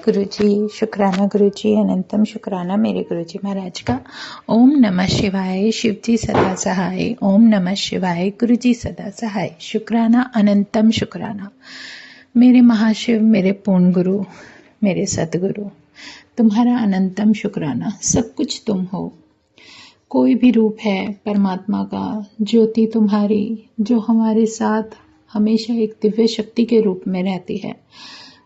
गुरुजी, शुक्राना गुरुजी, अनंतम शुक्राना मेरे गुरुजी महाराज का। ओम नमः शिवाय, शिवजी सदा सहाय। ओम नमः शिवाय, गुरुजी सदा सहाय। शुक्राना अनंतम शुक्राना मेरे महाशिव, मेरे पूर्ण गुरु, मेरे सतगुरु, तुम्हारा अनंतम शुक्राना। सब कुछ तुम हो, कोई भी रूप है परमात्मा का, ज्योति तुम्हारी जो हमारे साथ हमेशा एक दिव्य शक्ति के रूप में रहती है,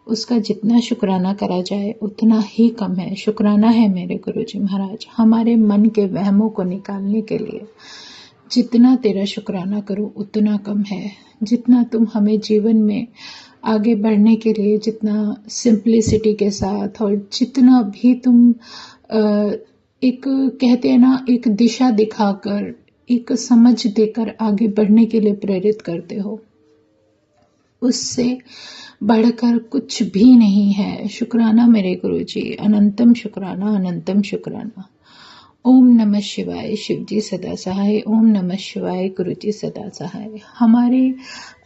उसका जितना शुक्राना करा जाए उतना ही कम है। शुक्राना है मेरे गुरुजी महाराज, हमारे मन के वहमों को निकालने के लिए जितना तेरा शुक्राना करो उतना कम है। जितना तुम हमें जीवन में आगे बढ़ने के लिए जितना सिंप्लिसिटी के साथ और जितना भी तुम एक कहते हैं ना, एक दिशा दिखाकर, एक समझ देकर आगे बढ़ने के लिए प्रेरित करते हो, उससे बढ़कर कुछ भी नहीं है। शुक्राना मेरे गुरुजी, अनंतम शुक्राना, अनंतम शुक्राना। ओम नमः शिवाय, शिवजी सदा सहाय। ओम नमः शिवाय, गुरुजी सदा सहाय। हमारे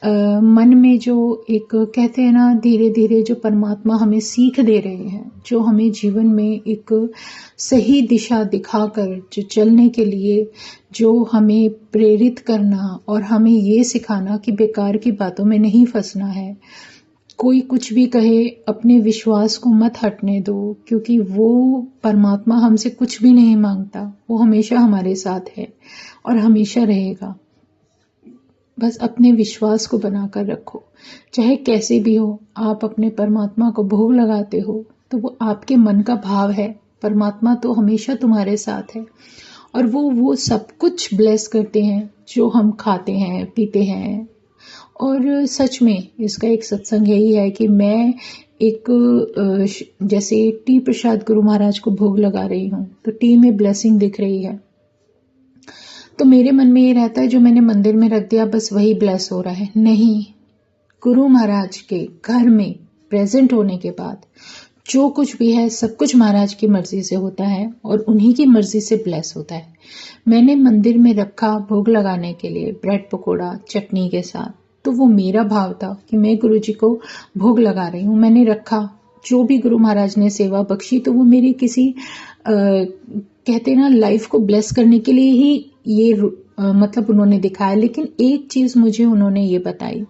मन में जो एक कहते हैं ना, धीरे धीरे जो परमात्मा हमें सीख दे रहे हैं, जो हमें जीवन में एक सही दिशा दिखाकर जो चलने के लिए जो हमें प्रेरित करना और हमें ये सिखाना कि बेकार की बातों में नहीं फंसना है। कोई कुछ भी कहे, अपने विश्वास को मत हटने दो, क्योंकि वो परमात्मा हमसे कुछ भी नहीं मांगता, वो हमेशा हमारे साथ है और हमेशा रहेगा। बस अपने विश्वास को बनाकर रखो, चाहे कैसे भी हो। आप अपने परमात्मा को भोग लगाते हो तो वो आपके मन का भाव है। परमात्मा तो हमेशा तुम्हारे साथ है और वो सब कुछ ब्लेस करते हैं जो हम खाते हैं, पीते हैं। और सच में इसका एक सत्संग यही है कि मैं एक जैसे टी प्रसाद गुरु महाराज को भोग लगा रही हूँ तो टी में ब्लेसिंग दिख रही है, तो मेरे मन में ये रहता है जो मैंने मंदिर में रख दिया बस वही ब्लेस हो रहा है। नहीं, गुरु महाराज के घर में प्रेजेंट होने के बाद जो कुछ भी है सब कुछ महाराज की मर्जी से होता है और उन्हीं की मर्जी से ब्लेस होता है। मैंने मंदिर में रखा भोग लगाने के लिए ब्रेड पकोड़ा चटनी के साथ, तो वो मेरा भाव था कि मैं गुरु जी को भोग लगा रही हूँ। मैंने रखा, जो भी गुरु महाराज ने सेवा बख्शी तो वो मेरी किसी कहते ना लाइफ को ब्लेस करने के लिए ही ये मतलब उन्होंने दिखाया। लेकिन एक चीज मुझे उन्होंने ये बताई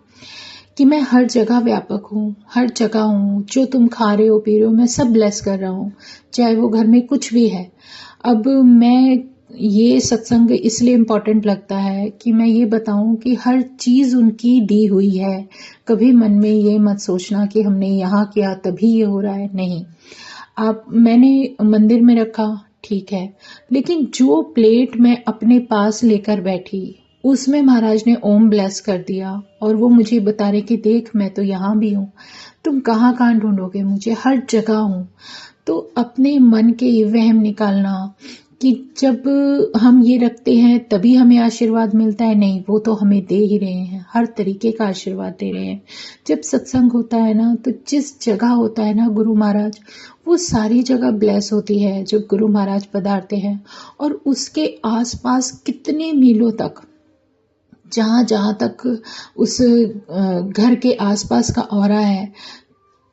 कि मैं हर जगह व्यापक हूँ, हर जगह हूँ। जो तुम खा रहे हो पी रहे हो मैं सब ब्लेस कर रहा हूँ, चाहे वो घर में कुछ भी है। अब मैं ये सत्संग इसलिए इम्पोर्टेंट लगता है कि मैं ये बताऊं कि हर चीज उनकी दी हुई है। कभी मन में ये मत सोचना कि हमने यहाँ किया तभी ये हो रहा है, नहीं। मैंने मंदिर में रखा ठीक है, लेकिन जो प्लेट मैं अपने पास लेकर बैठी उसमें महाराज ने ओम ब्लेस कर दिया और वो मुझे बता रहे कि देख मैं तो यहाँ भी हूँ, तुम कहाँ कहाँ ढूंढोगे मुझे, हर जगह हूँ। तो अपने मन के ये वहम निकालना कि जब हम ये रखते हैं तभी हमें आशीर्वाद मिलता है, नहीं, वो तो हमें दे ही रहे हैं, हर तरीके का आशीर्वाद दे रहे हैं। जब सत्संग होता है ना तो जिस जगह होता है ना गुरु महाराज, वो सारी जगह ब्लेस होती है जब गुरु महाराज पधारते हैं। और उसके आसपास कितने मीलों तक, जहां जहां तक उस घर के आसपास का ऑरा है,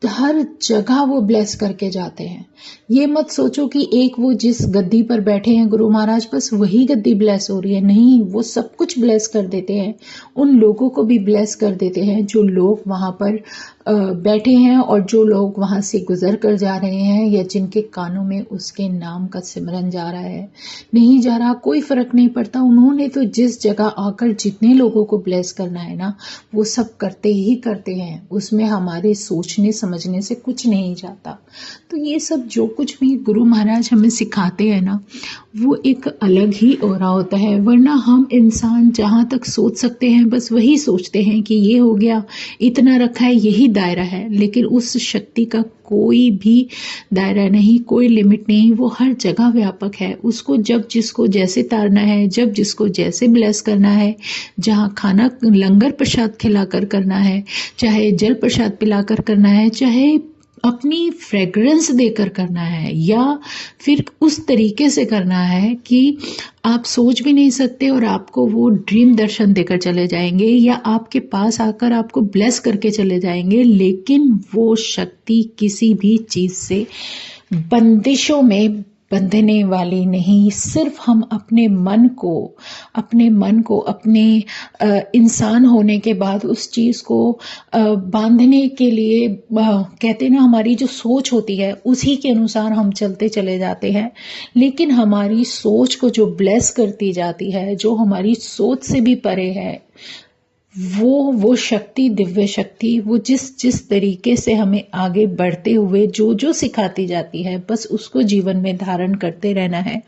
हर जगह वो ब्लेस करके जाते हैं। ये मत सोचो कि एक वो जिस गद्दी पर बैठे हैं गुरु महाराज बस वही गद्दी ब्लेस हो रही है, नहीं, वो सब कुछ ब्लेस कर देते हैं। उन लोगों को भी ब्लेस कर देते हैं जो लोग वहां पर बैठे हैं और जो लोग वहां से गुजर कर जा रहे हैं या जिनके कानों में उसके नाम का सिमरन जा रहा है, नहीं जा रहा, कोई फर्क नहीं पड़ता। उन्होंने तो जिस जगह आकर जितने लोगों को ब्लेस करना है ना वो सब करते ही करते हैं, उसमें हमारे सोचने समझने से कुछ नहीं जाता। तो ये सब जो कुछ भी गुरु महाराज हमें सिखाते हैं ना वो एक अलग ही ओरा होता है। वरना हम इंसान जहां तक सोच सकते हैं बस वही सोचते हैं कि ये हो गया, इतना रखा है, यही दायरा है। लेकिन उस शक्ति का कोई भी दायरा नहीं, कोई लिमिट नहीं, वो हर जगह व्यापक है। उसको जब जिसको जैसे तारना है, जब जिसको जैसे ब्लेस करना है, जहाँ खाना लंगर प्रसाद खिलाकर करना है, चाहे जल प्रसाद पिलाकर करना है, चाहे अपनी फ्रेग्रेंस देकर करना है, या फिर उस तरीके से करना है कि आप सोच भी नहीं सकते और आपको वो ड्रीम दर्शन देकर चले जाएंगे, या आपके पास आकर आपको ब्लेस करके चले जाएंगे, लेकिन वो शक्ति किसी भी चीज से बंदिशों में बंधने वाली नहीं। सिर्फ हम अपने मन को अपने इंसान होने के बाद उस चीज को बांधने के लिए कहते ना, हमारी जो सोच होती है उसी के अनुसार हम चलते चले जाते हैं। लेकिन हमारी सोच को जो ब्लेस करती जाती है, जो हमारी सोच से भी परे है, वो शक्ति, दिव्य शक्ति, वो जिस तरीके से हमें आगे बढ़ते हुए जो सिखाती जाती है, बस उसको जीवन में धारण करते रहना है।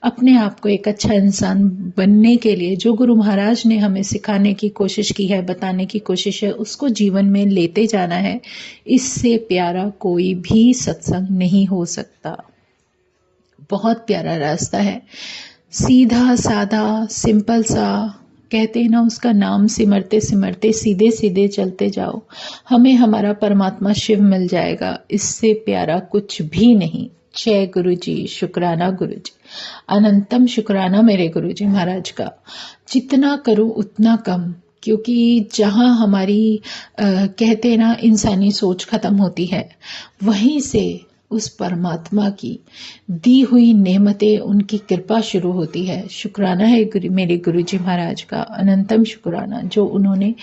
अपने आप को एक अच्छा इंसान बनने के लिए जो गुरु महाराज ने हमें सिखाने की कोशिश की है, बताने की कोशिश है, उसको जीवन में लेते जाना है। इससे प्यारा कोई भी सत्संग नहीं हो सकता। बहुत प्यारा रास्ता है, सीधा साधा, सिंपल सा। कहते हैं ना, उसका नाम सिमरते सिमरते सीधे सीधे चलते जाओ, हमें हमारा परमात्मा शिव मिल जाएगा। इससे प्यारा कुछ भी नहीं। जय गुरु जी, शुक्राना गुरु जी, अनंतम शुक्राना मेरे गुरु जी महाराज का। जितना करूं उतना कम, क्योंकि जहां हमारी कहते हैं ना, इंसानी सोच खत्म होती है, वहीं से उस परमात्मा की दी हुई नेमतें, उनकी कृपा शुरू होती है। शुक्राना है मेरे गुरुजी महाराज का, अनंतम शुक्राना, जो उन्होंने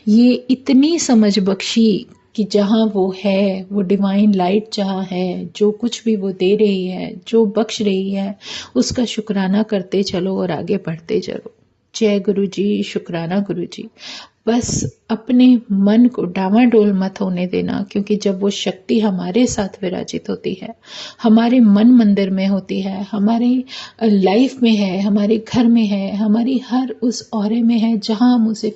ये इतनी समझ बख्शी कि जहाँ वो है, वो डिवाइन लाइट जहाँ है, जो कुछ भी वो दे रही है, जो बख्श रही है, उसका शुक्राना करते चलो और आगे बढ़ते चलो। जय गुरु जी, शुक्राना गुरु जी। बस अपने मन को डामाडोल मत होने देना, क्योंकि जब वो शक्ति हमारे साथ विराजित होती है, हमारे मन मंदिर में होती है, हमारी लाइफ में है, हमारे घर में है, हमारी हर उस औरे में है जहां हम उसे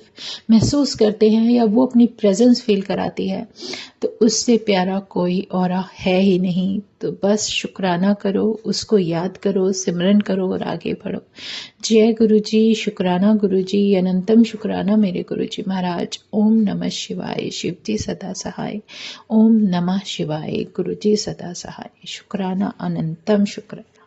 महसूस करते हैं या वो अपनी प्रेजेंस फील कराती है, तो उससे प्यारा कोई औरा है ही नहीं। तो बस शुक्राना करो, उसको याद करो, सिमरन करो और आगे बढ़ो। जय गुरु जी, शुक्राना गुरु जी, अनंतम शुक्राना मेरे गुरु जी महाराज। ओम नमः शिवाय, शिव जी सदा सहाय। ओम नमः शिवाय, गुरु जी सदा सहाय। शुक्राना, अनंतम शुक्राना।